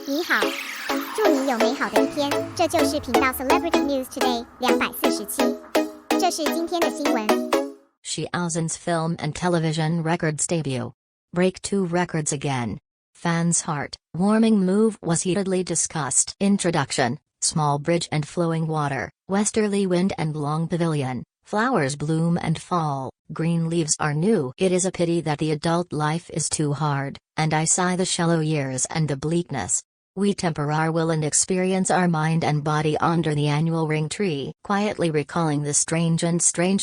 你好，祝你有美好的一天。这就是频道 Celebrity News Today 247。这是今天的新闻。Xiao Zhan's film and television records debut. Break 2 records again. Fans' heart-warming move was heatedly discussed. Introduction: small bridge and flowing water, westerly wind and long pavilion. Flowers bloom and fall, green leaves are new. It is a pity that the adult life is too hard, and I sigh the shallow years and the bleakness. We temper our will and experience our mind and body under the annual ring tree. Quietly recalling the strange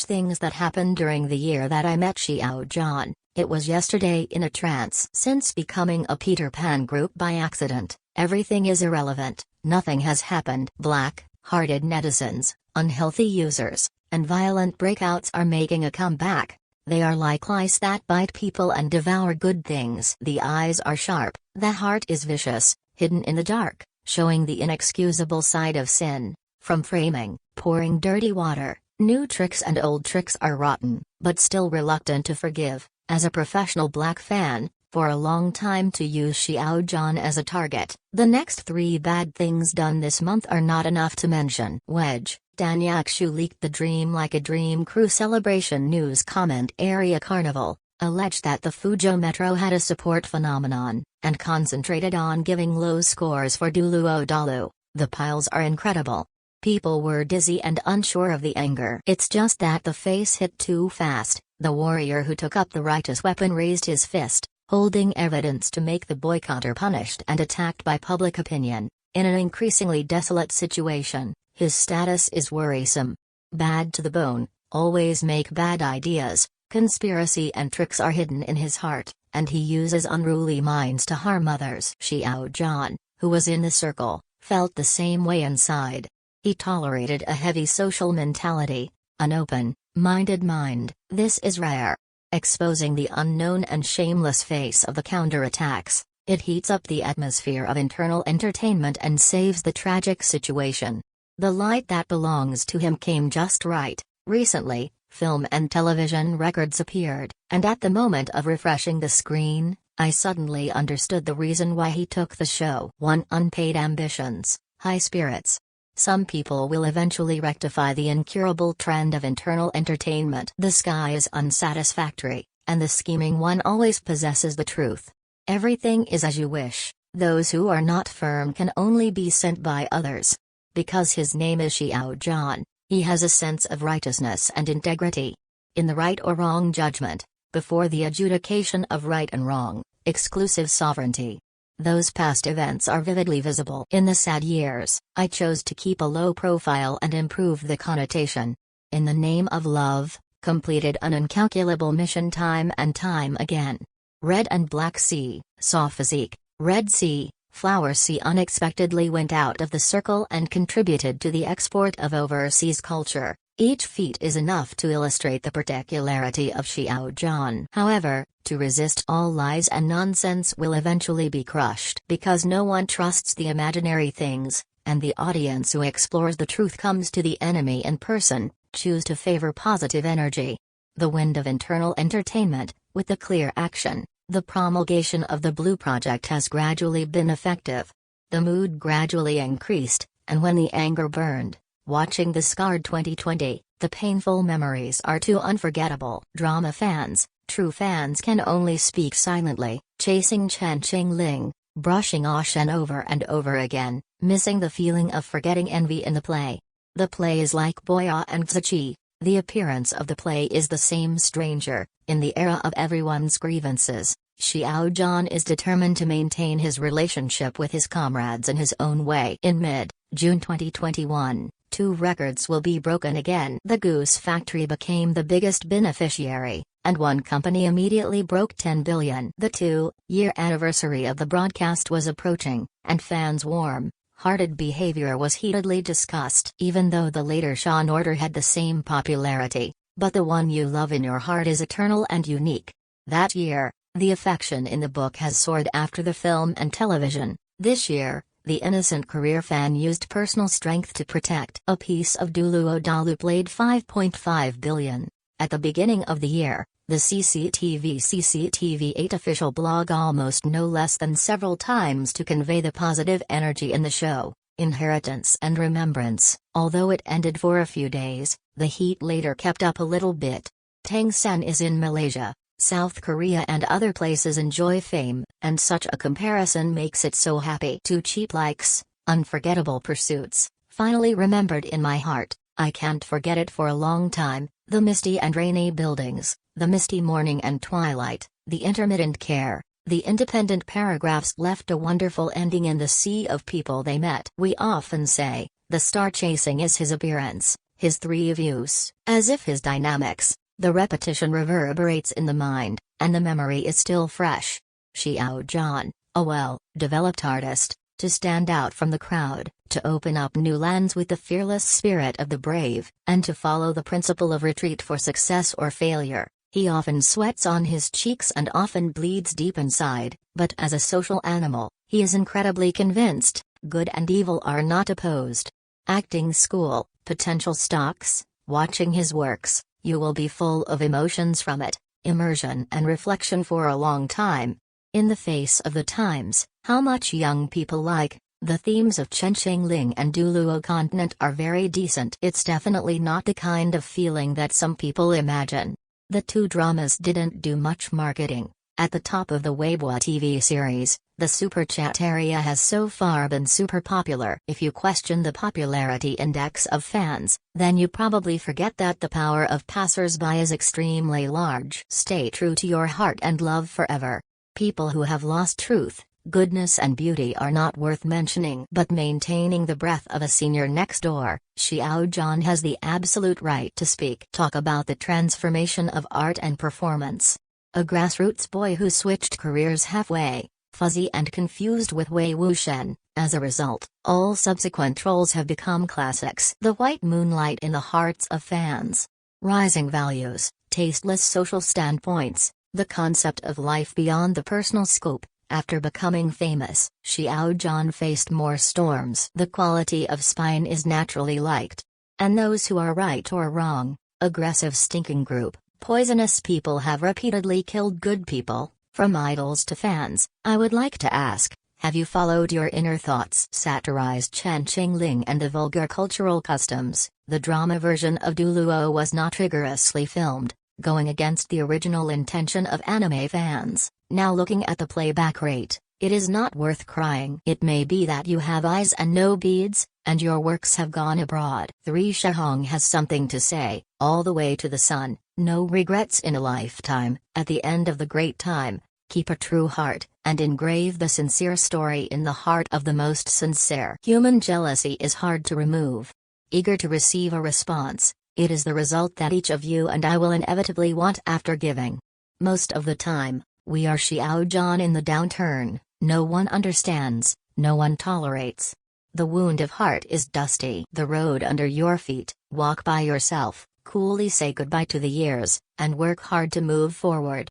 things that happened during the year that I met Xiao Zhan, it was yesterday in a trance. Since becoming a Peter Pan group by accident, everything is irrelevant, nothing has happened. Black-hearted netizens, unhealthy users, and violent breakouts are making a comeback. They are like lice that bite people and devour good things. The eyes are sharp, the heart is vicious, hidden in the dark, showing the inexcusable side of sin. From framing, pouring dirty water, new tricks and old tricks are rotten, but still reluctant to forgive. As a professional black fan, for a long time to use Xiao Zhan as a target. The next 3 bad things done this month are not enough to mention. Wedge, Dan Yakshu leaked the Dream Like a Dream crew celebration news comment. Area Carnival, alleged that the Fuzhou Metro had a support phenomenon, and concentrated on giving low scores for Duluo Dalu. The piles are incredible. People were dizzy and unsure of the anger. It's just that the face hit too fast. The warrior who took up the righteous weapon raised his fist, holding evidence to make the boycotter punished and attacked by public opinion. In an increasingly desolate situation, his status is worrisome. Bad to the bone, always make bad ideas, conspiracy and tricks are hidden in his heart, and he uses unruly minds to harm others. Xiao Zhan, who was in the circle, felt the same way inside. He tolerated a heavy social mentality, an open-minded mind. This is rare. Exposing the unknown and shameless face of the counterattacks, it heats up the atmosphere of internal entertainment and saves the tragic situation. The light that belongs to him came just right. Recently, film and television records appeared, and at the moment of refreshing the screen, I suddenly understood the reason why he took the show. 1. Unpaid ambitions, high spirits. Some people will eventually rectify the incurable trend of internal entertainment. The sky is unsatisfactory, and the scheming one always possesses the truth. Everything is as you wish. Those who are not firm can only be sent by others. Because his name is Xiao Zhan, he has a sense of righteousness and integrity. In the right or wrong judgment, before the adjudication of right and wrong, exclusive sovereignty. Those past events are vividly visible. In the sad years, I chose to keep a low profile and improve the connotation. In the name of love, completed an incalculable mission time and time again. Red and Black Sea, saw physique, Red Sea, Flower Sea unexpectedly went out of the circle and contributed to the export of overseas culture. Each feat is enough to illustrate the particularity of Xiao Zhan. However, to resist all lies and nonsense will eventually be crushed. Because no one trusts the imaginary things, and the audience who explores the truth comes to the enemy in person, choose to favor positive energy. The wind of internal entertainment, with the clear action, the promulgation of the Blue Project has gradually been effective. The mood gradually increased, and when the anger burned, watching the scarred 2020, the painful memories are too unforgettable. Drama fans, true fans can only speak silently, chasing Chen Qingling, brushing Shen over and over again, missing the feeling of forgetting envy in the play. The play is like Boya and Ziqi. The appearance of the play is the same stranger. In the era of everyone's grievances, Xiao Zhan is determined to maintain his relationship with his comrades in his own way. In mid-June 2021, 2 records will be broken again. The Goose Factory became the biggest beneficiary, and one company immediately broke 10 billion. The 2-year anniversary of the broadcast was approaching, and fans' warm-hearted behavior was heatedly discussed. Even though the later Shaw order had the same popularity, but the one you love in your heart is eternal and unique. That year, the affection in the book has soared after the film and television. This year, the innocent career fan used personal strength to protect. A piece of Duluo Dalu played 5.5 billion. At the beginning of the year, the CCTV 8 official blog almost no less than several times to convey the positive energy in the show, inheritance and remembrance. Although it ended for a few days, the heat later kept up a little bit. Tang Sen is in Malaysia, South Korea and other places enjoy fame, and such a comparison makes it so happy. 2 cheap likes, unforgettable pursuits, finally remembered in my heart, I can't forget it for a long time, the misty and rainy buildings, the misty morning and twilight, the intermittent care, the independent paragraphs left a wonderful ending in the sea of people they met. We often say, the star chasing is his appearance, his 3 views, as if his dynamics, the repetition reverberates in the mind, and the memory is still fresh. Xiao Zhan, a well-developed artist, to stand out from the crowd, to open up new lands with the fearless spirit of the brave, and to follow the principle of retreat for success or failure. He often sweats on his cheeks and often bleeds deep inside, but as a social animal, he is incredibly convinced, good and evil are not opposed. Acting school, potential stocks, watching his works, you will be full of emotions from it, immersion and reflection for a long time. In the face of the times, how much young people like, the themes of Chenqingling and Duluo continent are very decent. It's definitely not the kind of feeling that some people imagine. The 2 dramas didn't do much marketing. At the top of the Weibo TV series, the Super Chat area has so far been super popular. If you question the popularity index of fans, then you probably forget that the power of passers-by is extremely large. Stay true to your heart and love forever. People who have lost truth, goodness and beauty are not worth mentioning. But maintaining the breath of a senior next door, Xiao Zhan has the absolute right to speak. Talk about the transformation of art and performance. A grassroots boy who switched careers halfway, fuzzy and confused with Wei Wuxian. As a result, all subsequent roles have become classics. The white moonlight in the hearts of fans. Rising values, tasteless social standpoints, the concept of life beyond the personal scope. After becoming famous, Xiao Zhan faced more storms. The quality of spine is naturally liked. And those who are right or wrong, aggressive stinking group, poisonous people have repeatedly killed good people, from idols to fans. I would like to ask, have you followed your inner thoughts? Satirized Chenqingling and the vulgar cultural customs. The drama version of Duluo was not rigorously filmed, going against the original intention of anime fans. Now looking at the playback rate, it is not worth crying. It may be that you have eyes and no beads, and your works have gone abroad. 3 Shahong has something to say, all the way to the sun, no regrets in a lifetime. At the end of the great time, keep a true heart, and engrave the sincere story in the heart of the most sincere. Human jealousy is hard to remove. Eager to receive a response, it is the result that each of you and I will inevitably want after giving. Most of the time, we are Xiao Zhan in the downturn, no one understands, no one tolerates. The wound of heart is dusty. The road under your feet, walk by yourself, coolly say goodbye to the years, and work hard to move forward.